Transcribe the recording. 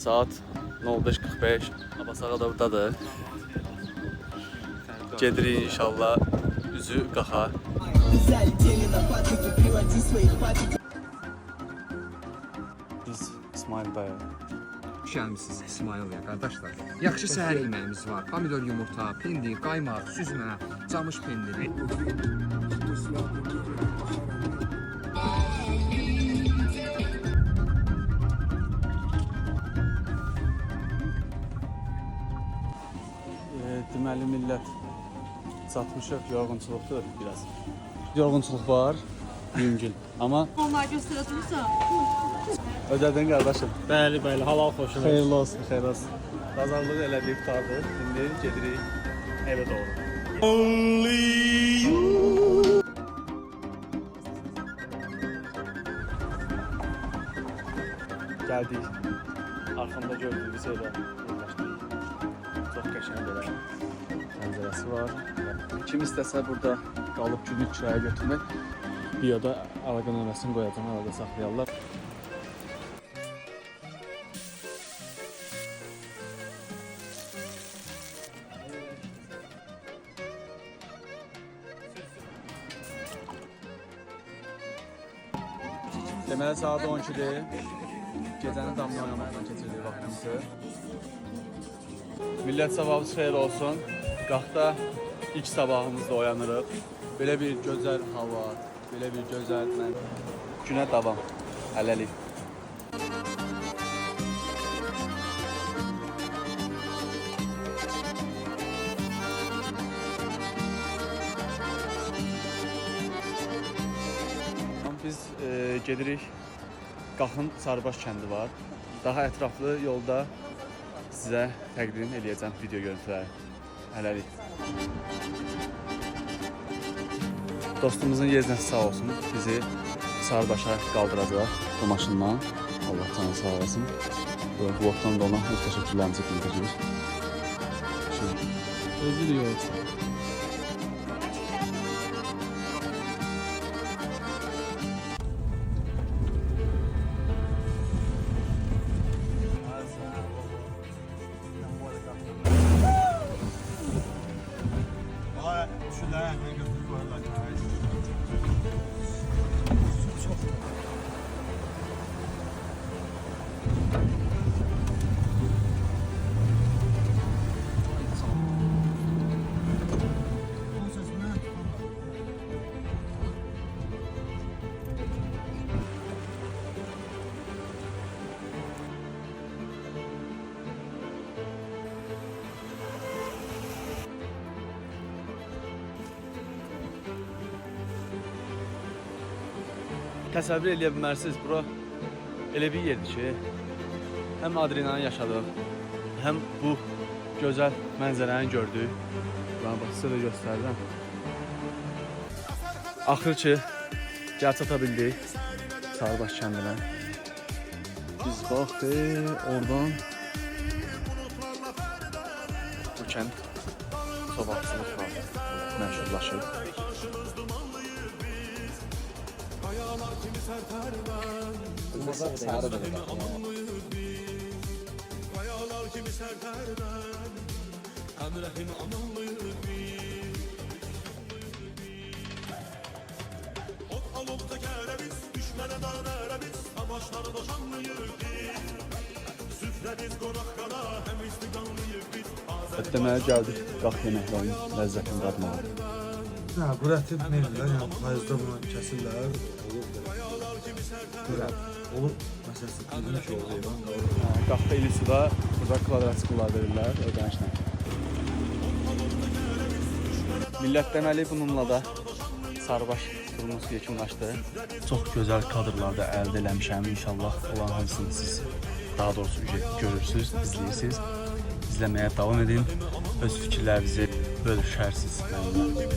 Saat 05:45. Abasağa da buradadır. Gedirik inşallah. Üzü qaxa. Biz İsmail dayı. Gəlmisiniz İsmail'ya qardaşlar. Yaxşı səhər yeməyimiz var. Pomidor yumurta, pendir, qaymaq, süzmə, camış pendiri. Deməli millət çatmışıq, yorğunçuluqdur biraz. Yorğunçuluq var, yüngül. Amma Onlar göstərəcəksə. ödədin qardaşım. Bəli, halal xoşuna. Xeyirli olsun, xeyirli olsun. Bazarlığı elədik, qurtardıq. İndi gedirik evə doğru. Gəldik. Arxamda gördüyünüz yerə yerləşdik. Çox qəşəng belə mənzərəsi var. Kim istəsə burada qalıb günlük kirayə götürmək, videoda əlaqə nömrəsini qoyacağam, arada saxlayarlar. Deməli saat 12-dir. Gecəni damla oynamaqla keçirdik vaxtımızı. Millət sabahınız xeyir olsun. Qaxda ilk sabahımızda oyanırıq. Belə bir gözəl hava, belə bir gözəl günə davam. Hələlik. Biz gedirik. Qaxın Sarıbaş kəndi var. Daha ətraflı yolda sizə təqdim edəcəm video görüntüləri. Hələlik. Dostumuzun yeznəsi sağ olsun. Bizi Sarıbaşa qaldıracaq bu maşından. Allah canı sağ olasın. Bu vlogdan da ona öz təşəkkürlərimizi bildiririk. Özü də yoxsa. Təsəvvür eləyə bilmərsiniz, bura elə bir yerdir ki, həm adrenalin yaşadıq, həm bu gözəl mənzərəni gördük. Bana bax, sizə də göstərirəm. Axır ki, gəl çata bildik Sarıbaş kəndinə. Biz bax, oradan bu kənd sobaqçılıqla məşhurlaşır. Deməli gəldik qax yeməklərin ləzzətini dadmağa. Bu əti verirlər, yəni payızda bunu kəsirlər, olur, məsələsi, bildim ki, olur, heyvan qalır. Qaxda ili suda burada kvadratçıqlar verirlər ödənişlə. Millət deməli bununla da Sarıbaş turumuz yekunlaşdı. Çox gözəl kadrlar da əldə eləmişəm. İnşallah olan hamısını siz daha doğrusu görürsünüz, izləyirsiniz. İzləməyə davam edin. Öz fikirlərinizi bölüşərsiniz mənimlə.